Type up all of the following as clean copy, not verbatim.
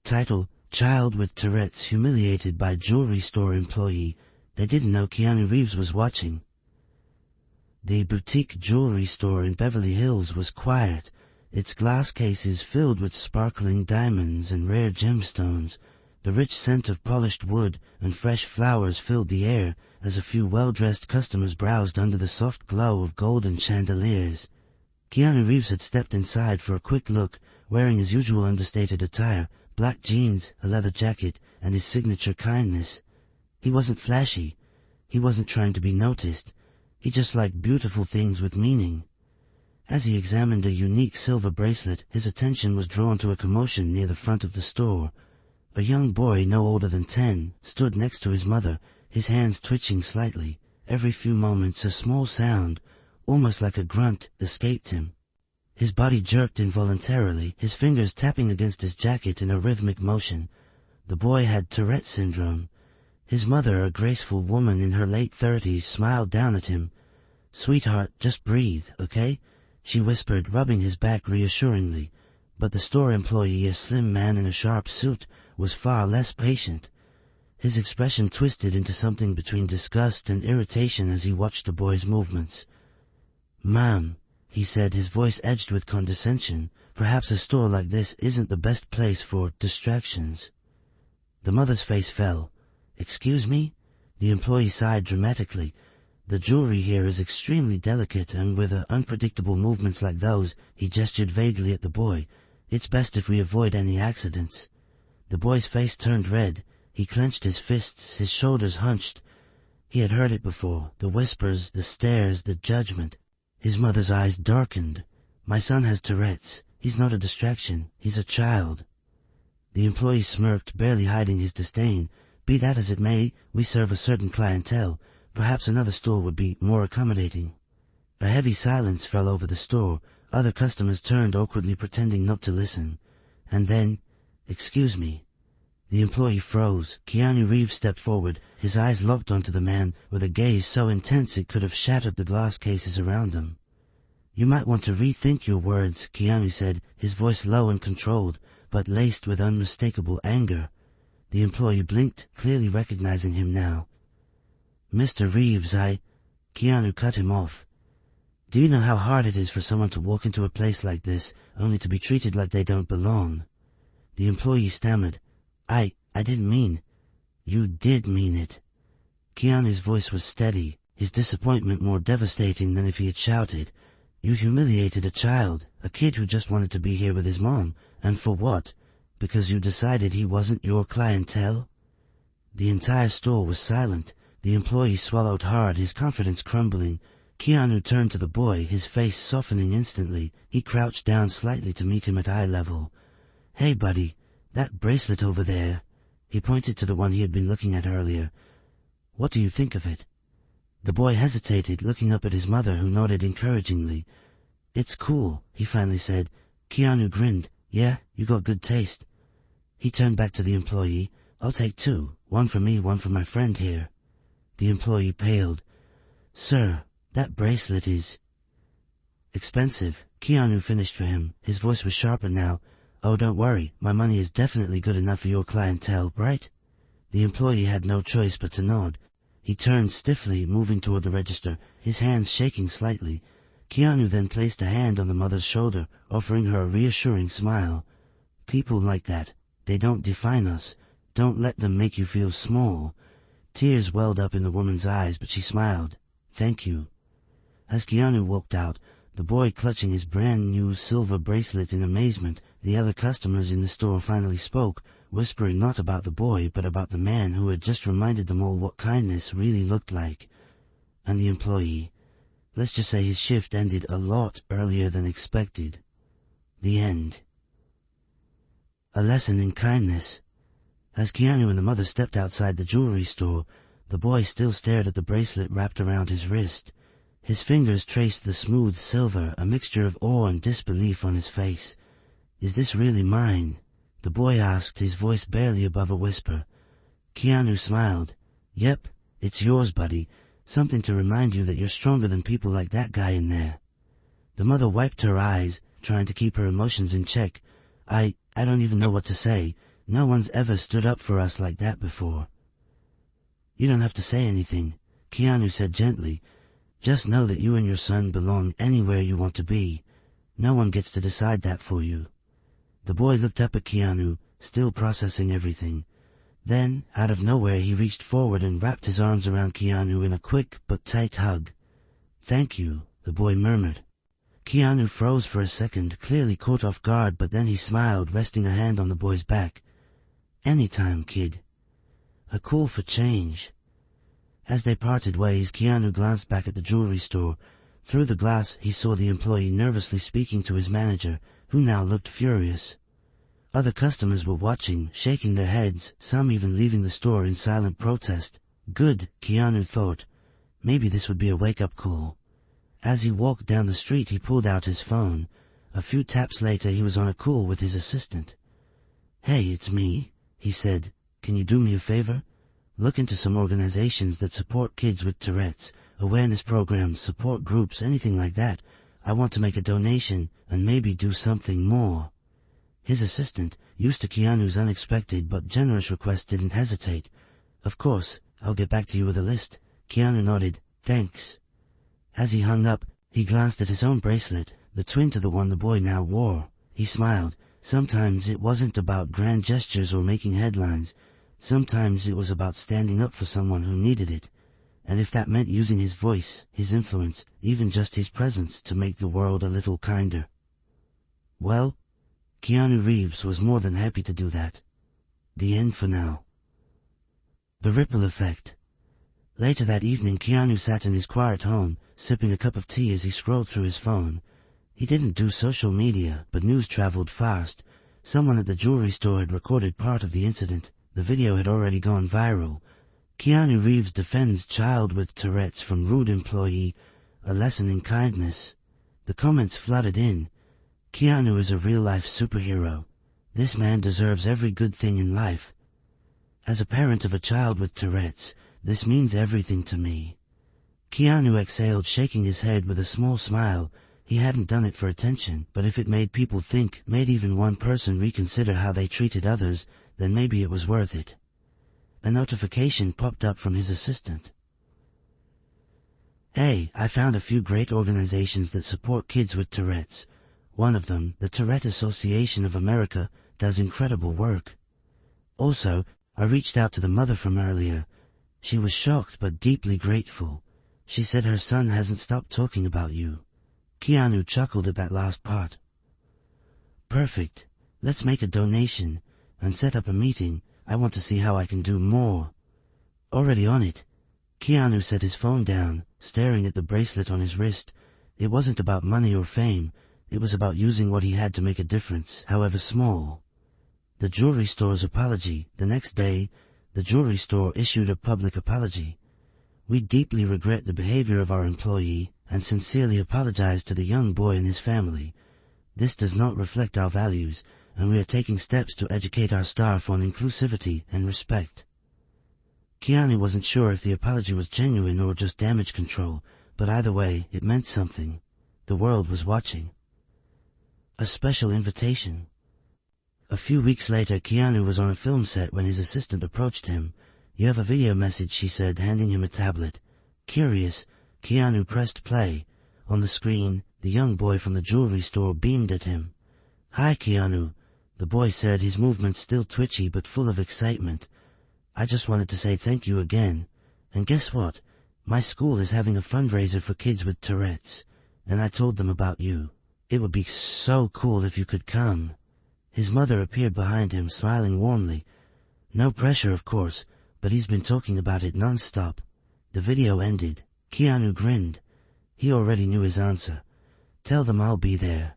Title: Child with Tourette's humiliated by jewelry store employee. They didn't know Keanu Reeves was watching. The boutique jewelry store in Beverly Hills was quiet, its glass cases filled with sparkling diamonds and rare gemstones. The rich scent of polished wood and fresh flowers filled the air as a few well-dressed customers browsed under the soft glow of golden chandeliers. Keanu Reeves had stepped inside for a quick look, wearing his usual understated attire, black jeans, a leather jacket, and his signature kindness. He wasn't flashy. He wasn't trying to be noticed. He just liked beautiful things with meaning. As he examined a unique silver bracelet, his attention was drawn to a commotion near the front of the store. A young boy no older than 10 stood next to his mother, his hands twitching slightly. Every few moments a small sound, almost like a grunt, escaped him. His body jerked involuntarily, his fingers tapping against his jacket in a rhythmic motion. The boy had Tourette syndrome. His mother, a graceful woman in her late 30s, smiled down at him. "Sweetheart, just breathe, okay?" she whispered, rubbing his back reassuringly. But the store employee, a slim man in a sharp suit, was far less patient. His expression twisted into something between disgust and irritation as he watched the boy's movements. "Ma'am," he said, his voice edged with condescension, "perhaps a store like this isn't the best place for distractions." The mother's face fell. "Excuse me?" The employee sighed dramatically. "The jewelry here is extremely delicate, and with unpredictable movements like those," he gestured vaguely at the boy, "it's best if we avoid any accidents." The boy's face turned red. He clenched his fists, his shoulders hunched. He had heard it before, the whispers, the stares, the judgment. His mother's eyes darkened. "My son has Tourette's. He's not a distraction. He's a child." The employee smirked, barely hiding his disdain. "Be that as it may, we serve a certain clientele. Perhaps another store would be more accommodating." A heavy silence fell over the store. Other customers turned awkwardly, pretending not to listen. And then, "Excuse me." The employee froze. Keanu Reeves stepped forward, his eyes locked onto the man with a gaze so intense it could have shattered the glass cases around them. "You might want to rethink your words," Keanu said, his voice low and controlled, but laced with unmistakable anger. The employee blinked, clearly recognizing him now. "Mr. Reeves, Keanu cut him off. "Do you know how hard it is for someone to walk into a place like this, only to be treated like they don't belong?" The employee stammered. I didn't mean." "You did mean it." Keanu's voice was steady, his disappointment more devastating than if he had shouted. "You humiliated a child, a kid who just wanted to be here with his mom, and for what? Because you decided he wasn't your clientele?" The entire store was silent. The employee swallowed hard, his confidence crumbling. Keanu turned to the boy, his face softening instantly. He crouched down slightly to meet him at eye level. "Hey, buddy, that bracelet over there." He pointed to the one he had been looking at earlier. "What do you think of it?" The boy hesitated, looking up at his mother, who nodded encouragingly. "It's cool," he finally said. Keanu grinned. "Yeah, you got good taste." He turned back to the employee. "I'll take 2, one for me, one for my friend here." The employee paled. "Sir, that bracelet is expensive." Keanu finished for him. His voice was sharper now. "Oh, don't worry. My money is definitely good enough for your clientele, right?" The employee had no choice but to nod. He turned stiffly, moving toward the register, his hands shaking slightly. Keanu then placed a hand on the mother's shoulder, offering her a reassuring smile. "People like that, they don't define us. Don't let them make you feel small." Tears welled up in the woman's eyes, but she smiled. "Thank you." As Keanu walked out, the boy clutching his brand-new silver bracelet in amazement, the other customers in the store finally spoke, whispering not about the boy, but about the man who had just reminded them all what kindness really looked like. And the employee. Let's just say his shift ended a lot earlier than expected. The end. A lesson in kindness. As Keanu and the mother stepped outside the jewelry store, the boy still stared at the bracelet wrapped around his wrist. His fingers traced the smooth silver, a mixture of awe and disbelief on his face. "Is this really mine?" the boy asked, his voice barely above a whisper. Keanu smiled. "Yep, it's yours, buddy. Something to remind you that you're stronger than people like that guy in there." The mother wiped her eyes, trying to keep her emotions in check. I don't even know what to say. No one's ever stood up for us like that before." "You don't have to say anything," Keanu said gently. "Just know that you and your son belong anywhere you want to be. No one gets to decide that for you." The boy looked up at Keanu, still processing everything. Then, out of nowhere, he reached forward and wrapped his arms around Keanu in a quick but tight hug. "Thank you," the boy murmured. Keanu froze for a second, clearly caught off guard, but then he smiled, resting a hand on the boy's back. "Anytime, kid." A call for change. As they parted ways, Keanu glanced back at the jewelry store. Through the glass, he saw the employee nervously speaking to his manager, who now looked furious. Other customers were watching, shaking their heads, some even leaving the store in silent protest. Good, Keanu thought. Maybe this would be a wake-up call. As he walked down the street, he pulled out his phone. A few taps later, he was on a call with his assistant. "Hey, it's me," he said. "Can you do me a favor? Look into some organizations that support kids with Tourette's, awareness programs, support groups, anything like that. I want to make a donation and maybe do something more." His assistant, used to Keanu's unexpected but generous request, didn't hesitate. "Of course, I'll get back to you with a list." Keanu nodded. "Thanks." As he hung up, he glanced at his own bracelet, the twin to the one the boy now wore. He smiled. Sometimes it wasn't about grand gestures or making headlines. Sometimes it was about standing up for someone who needed it. And if that meant using his voice, his influence, even just his presence to make the world a little kinder. Well, Keanu Reeves was more than happy to do that. The end for now. The ripple effect. Later that evening, Keanu sat in his quiet home, sipping a cup of tea as he scrolled through his phone. He didn't do social media, but news traveled fast. Someone at the jewelry store had recorded part of the incident. The video had already gone viral. Keanu Reeves defends child with Tourette's from rude employee, a lesson in kindness. The comments flooded in. Keanu is a real-life superhero. This man deserves every good thing in life. As a parent of a child with Tourette's, this means everything to me. Keanu exhaled, shaking his head with a small smile. He hadn't done it for attention, but if it made people think, made even one person reconsider how they treated others, then maybe it was worth it. A notification popped up from his assistant. "Hey, I found a few great organizations that support kids with Tourette's. One of them, the Tourette Association of America, does incredible work. Also, I reached out to the mother from earlier. She was shocked but deeply grateful. She said her son hasn't stopped talking about you." Keanu chuckled at that last part. "Perfect. Let's make a donation and set up a meeting. I want to see how I can do more." "Already on it." Keanu set his phone down, staring at the bracelet on his wrist. It wasn't about money or fame. It was about using what he had to make a difference, however small. The jewelry store's apology. The next day, the jewelry store issued a public apology. "We deeply regret the behavior of our employee and sincerely apologize to the young boy and his family. This does not reflect our values, and we are taking steps to educate our staff on inclusivity and respect." Keanu wasn't sure if the apology was genuine or just damage control, but either way, it meant something. The world was watching. A special invitation. A few weeks later, Keanu was on a film set when his assistant approached him. "You have a video message," she said, handing him a tablet. Curious, Keanu pressed play. On the screen, the young boy from the jewelry store beamed at him. "Hi, Keanu," the boy said, his movements still twitchy but full of excitement. "I just wanted to say thank you again. And guess what? My school is having a fundraiser for kids with Tourette's, and I told them about you. It would be so cool if you could come." His mother appeared behind him, smiling warmly. No pressure, of course, but he's been talking about it non-stop. The video ended. Keanu grinned. He already knew his answer. "Tell them I'll be there."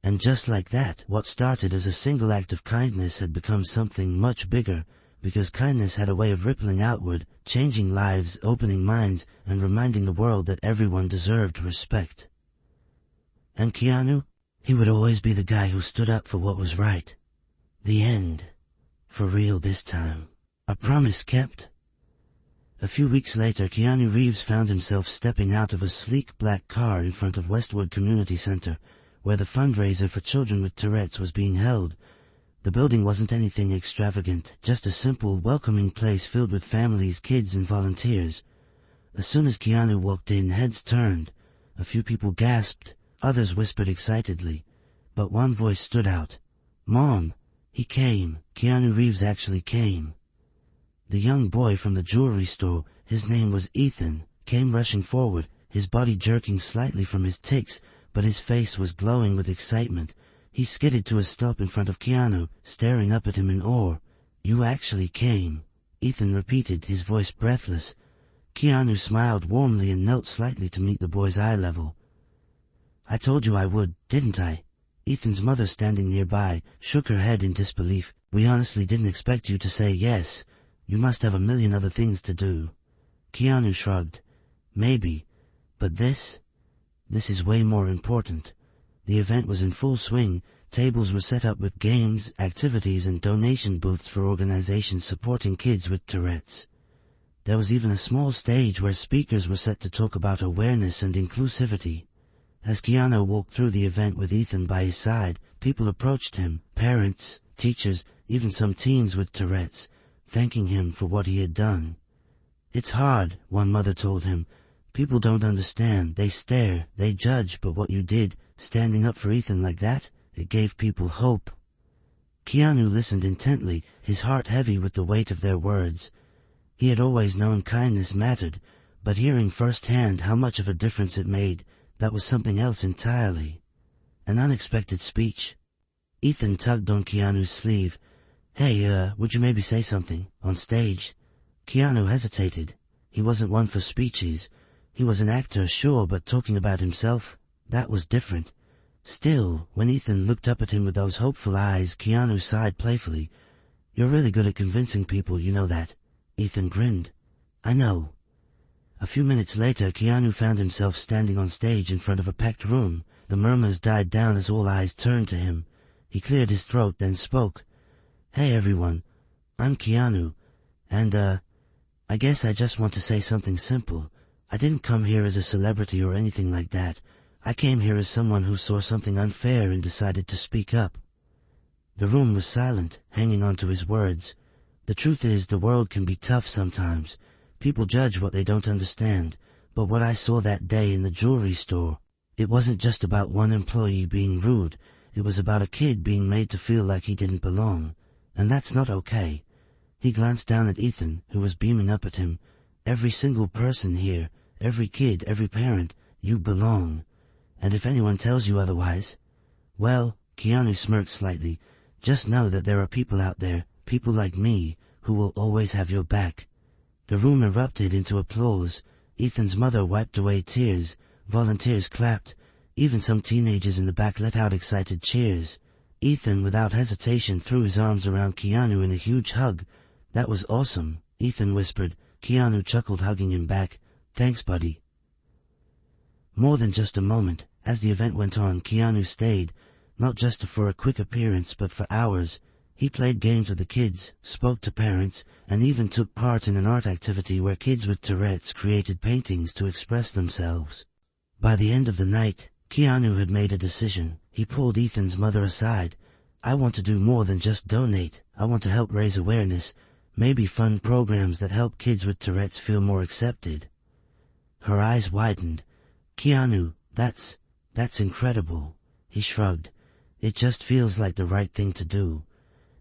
And just like that, what started as a single act of kindness had become something much bigger, because kindness had a way of rippling outward, changing lives, opening minds, and reminding the world that everyone deserved respect. And Keanu? He would always be the guy who stood up for what was right. The end. For real this time. A promise kept. A few weeks later, Keanu Reeves found himself stepping out of a sleek black car in front of Westwood Community Center, where the fundraiser for children with Tourette's was being held. The building wasn't anything extravagant, just a simple, welcoming place filled with families, kids, and volunteers. As soon as Keanu walked in, heads turned. A few people gasped, others whispered excitedly. But one voice stood out. "Mom, he came. Keanu Reeves actually came." The young boy from the jewelry store, his name was Ethan, came rushing forward, his body jerking slightly from his tics, but his face was glowing with excitement. He skidded to a stop in front of Keanu, staring up at him in awe. "You actually came," Ethan repeated, his voice breathless. Keanu smiled warmly and knelt slightly to meet the boy's eye level. "I told you I would, didn't I?" Ethan's mother, standing nearby, shook her head in disbelief. "We honestly didn't expect you to say yes. You must have a million other things to do." Keanu shrugged. "Maybe. But this is way more important." The event was in full swing. Tables were set up with games, activities, and donation booths for organizations supporting kids with Tourette's. There was even a small stage where speakers were set to talk about awareness and inclusivity. As Keanu walked through the event with Ethan by his side, people approached him, parents, teachers, even some teens with Tourette's, thanking him for what he had done. "It's hard," one mother told him. "People don't understand, they stare, they judge, but what you did, standing up for Ethan like that, it gave people hope." Keanu listened intently, his heart heavy with the weight of their words. He had always known kindness mattered, but hearing firsthand how much of a difference it made, that was something else entirely. An unexpected speech. Ethan tugged on Keanu's sleeve. "Hey, would you maybe say something, on stage?" Keanu hesitated. He wasn't one for speeches. He was an actor, sure, but talking about himself, that was different. Still, when Ethan looked up at him with those hopeful eyes, Keanu sighed playfully. "You're really good at convincing people, you know that." Ethan grinned. "I know." A few minutes later, Keanu found himself standing on stage in front of a packed room. The murmurs died down as all eyes turned to him. He cleared his throat, then spoke. "Hey everyone, I'm Keanu, and I guess I just want to say something simple. I didn't come here as a celebrity or anything like that. I came here as someone who saw something unfair and decided to speak up." The room was silent, hanging on to his words. The truth is, the world can be tough sometimes. People judge what they don't understand, but what I saw that day in the jewelry store, it wasn't just about one employee being rude, it was about a kid being made to feel like he didn't belong. And that's not okay. He glanced down at Ethan, who was beaming up at him. "Every single person here, every kid, every parent, you belong. And if anyone tells you otherwise, well," Keanu smirked slightly, "just know that there are people out there, people like me, who will always have your back." The room erupted into applause. Ethan's mother wiped away tears. Volunteers clapped. Even some teenagers in the back let out excited cheers. Ethan, without hesitation, threw his arms around Keanu in a huge hug. "That was awesome," Ethan whispered. Keanu chuckled, hugging him back. "Thanks, buddy." More than just a moment. As the event went on, Keanu stayed, not just for a quick appearance, but for hours. He played games with the kids, spoke to parents, and even took part in an art activity where kids with Tourette's created paintings to express themselves. By the end of the night, Keanu had made a decision. He pulled Ethan's mother aside. "I want to do more than just donate. I want to help raise awareness, maybe fund programs that help kids with Tourette's feel more accepted." Her eyes widened. "Keanu, that's incredible." He shrugged. "It just feels like the right thing to do."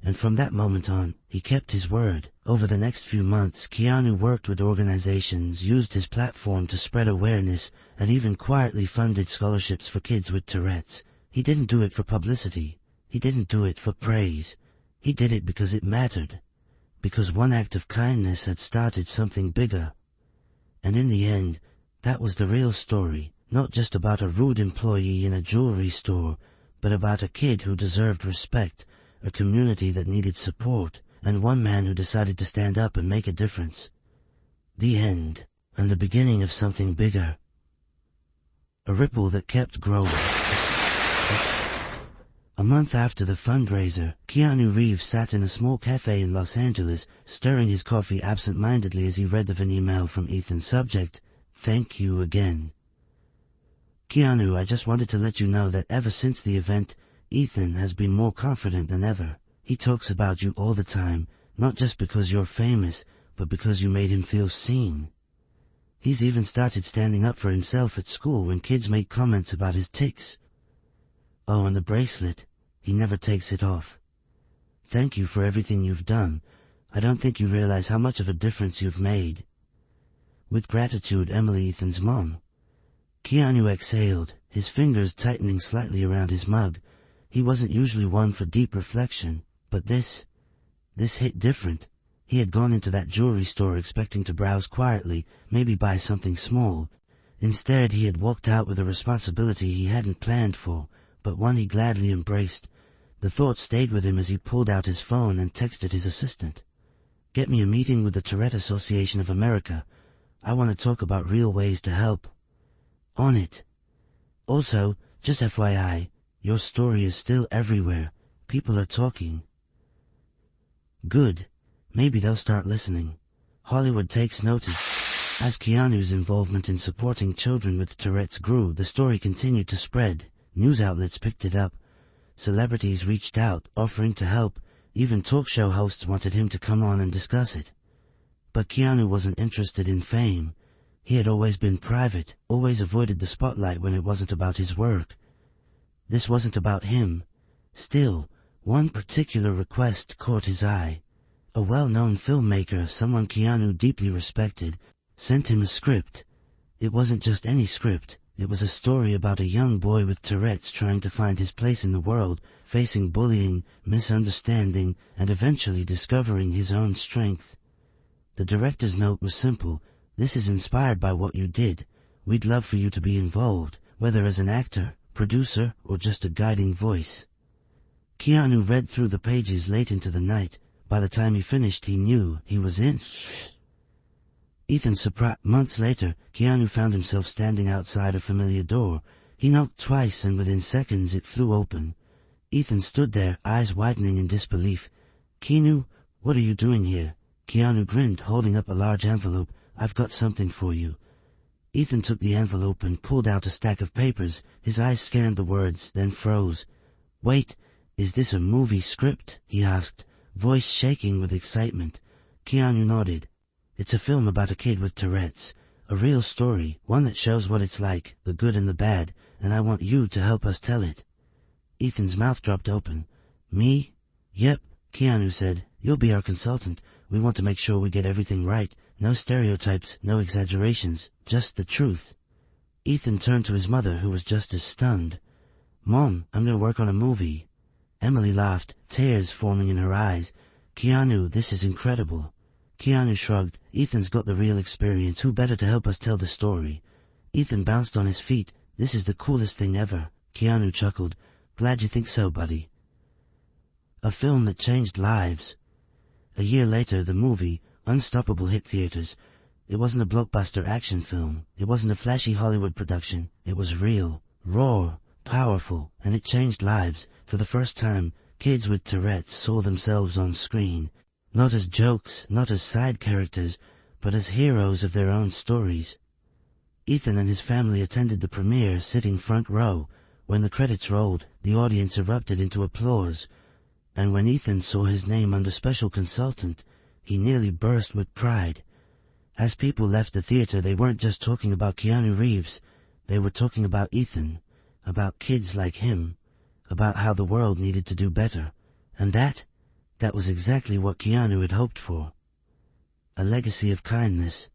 And from that moment on, he kept his word. Over the next few months, Keanu worked with organizations, used his platform to spread awareness, and even quietly funded scholarships for kids with Tourette's. He didn't do it for publicity. He didn't do it for praise. He did it because it mattered. Because one act of kindness had started something bigger. And in the end, that was the real story. Not just about a rude employee in a jewelry store, but about a kid who deserved respect, a community that needed support, and one man who decided to stand up and make a difference. The end, and the beginning of something bigger. A ripple that kept growing. A month after the fundraiser, Keanu Reeves sat in a small cafe in Los Angeles, stirring his coffee absent-mindedly as he read of an email from Ethan. Subject: "Thank you again. Keanu, I just wanted to let you know that ever since the event, Ethan has been more confident than ever. He talks about you all the time, not just because you're famous, but because you made him feel seen. He's even started standing up for himself at school when kids make comments about his tics. Oh, and the bracelet. He never takes it off. Thank you for everything you've done. I don't think you realize how much of a difference you've made. With gratitude, Emily, Ethan's mom. Keanu exhaled, his fingers tightening slightly around his mug. He wasn't usually one for deep reflection, but this hit different. He had gone into that jewelry store expecting to browse quietly, maybe buy something small. Instead, he had walked out with a responsibility he hadn't planned for, but one he gladly embraced. The thought stayed with him as he pulled out his phone and texted his assistant. Get me a meeting with the Tourette Association of America. I want to talk about real ways to help. On it. Also, just FYI, your story is still everywhere. People are talking. Good. Maybe they'll start listening. Hollywood takes notice. As Keanu's involvement in supporting children with Tourette's grew, the story continued to spread. News outlets picked it up. Celebrities reached out, offering to help. Even talk show hosts wanted him to come on and discuss it. But Keanu wasn't interested in fame. He had always been private, always avoided the spotlight when it wasn't about his work. This wasn't about him. Still, one particular request caught his eye. A well-known filmmaker, someone Keanu deeply respected, sent him a script. It wasn't just any script. It was a story about a young boy with Tourette's trying to find his place in the world, facing bullying, misunderstanding, and eventually discovering his own strength. The director's note was simple. This is inspired by what you did. We'd love for you to be involved, whether as an actor, producer, or just a guiding voice. Keanu read through the pages late into the night. By the time he finished, he knew he was in. Ethan surprised. Months later, Keanu found himself standing outside a familiar door. He knocked twice and within seconds it flew open. Ethan stood there, eyes widening in disbelief. Keanu, what are you doing here? Keanu grinned, holding up a large envelope. I've got something for you. Ethan took the envelope and pulled out a stack of papers. His eyes scanned the words, then froze. Wait, is this a movie script? He asked, voice shaking with excitement. Keanu nodded. It's a film about a kid with Tourette's. A real story, one that shows what it's like, the good and the bad, and I want you to help us tell it. Ethan's mouth dropped open. Me? Yep, Keanu said. You'll be our consultant. We want to make sure we get everything right. No stereotypes, no exaggerations, just the truth. Ethan turned to his mother, who was just as stunned. Mom, I'm going to work on a movie. Emily laughed, tears forming in her eyes. Keanu, this is incredible. Keanu shrugged. Ethan's got the real experience. Who better to help us tell the story? Ethan bounced on his feet. This is the coolest thing ever. Keanu chuckled. Glad you think so, buddy. A film that changed lives. A year later, the movie, Unstoppable, hit theaters. It wasn't a blockbuster action film. It wasn't a flashy Hollywood production. It was real, raw, powerful, and it changed lives. For the first time, kids with Tourette's saw themselves on screen. Not as jokes, not as side characters, but as heroes of their own stories. Ethan and his family attended the premiere, sitting front row. When the credits rolled, the audience erupted into applause. And when Ethan saw his name under special consultant, he nearly burst with pride. As people left the theater, they weren't just talking about Keanu Reeves. They were talking about Ethan, about kids like him, about how the world needed to do better. And that was exactly what Keanu had hoped for. A legacy of kindness.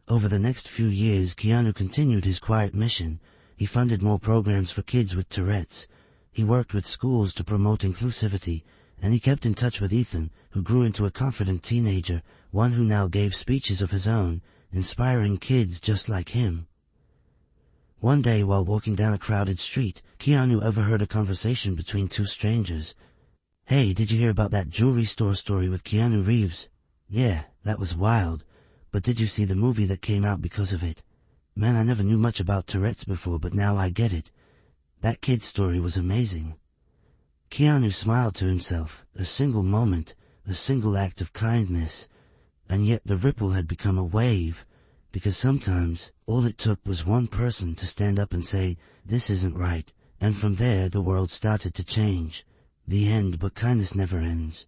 Over the next few years, Keanu continued his quiet mission. He funded more programs for kids with Tourette's. He worked with schools to promote inclusivity, and he kept in touch with Ethan, who grew into a confident teenager, one who now gave speeches of his own, inspiring kids just like him. One day, while walking down a crowded street, Keanu overheard a conversation between two strangers. Hey, did you hear about that jewelry store story with Keanu Reeves? Yeah, that was wild. But did you see the movie that came out because of it? Man, I never knew much about Tourette's before, but now I get it. That kid's story was amazing. Keanu smiled to himself. A single moment, a single act of kindness. And yet the ripple had become a wave, because sometimes all it took was one person to stand up and say, this isn't right, and from there the world started to change. The end, but kindness never ends.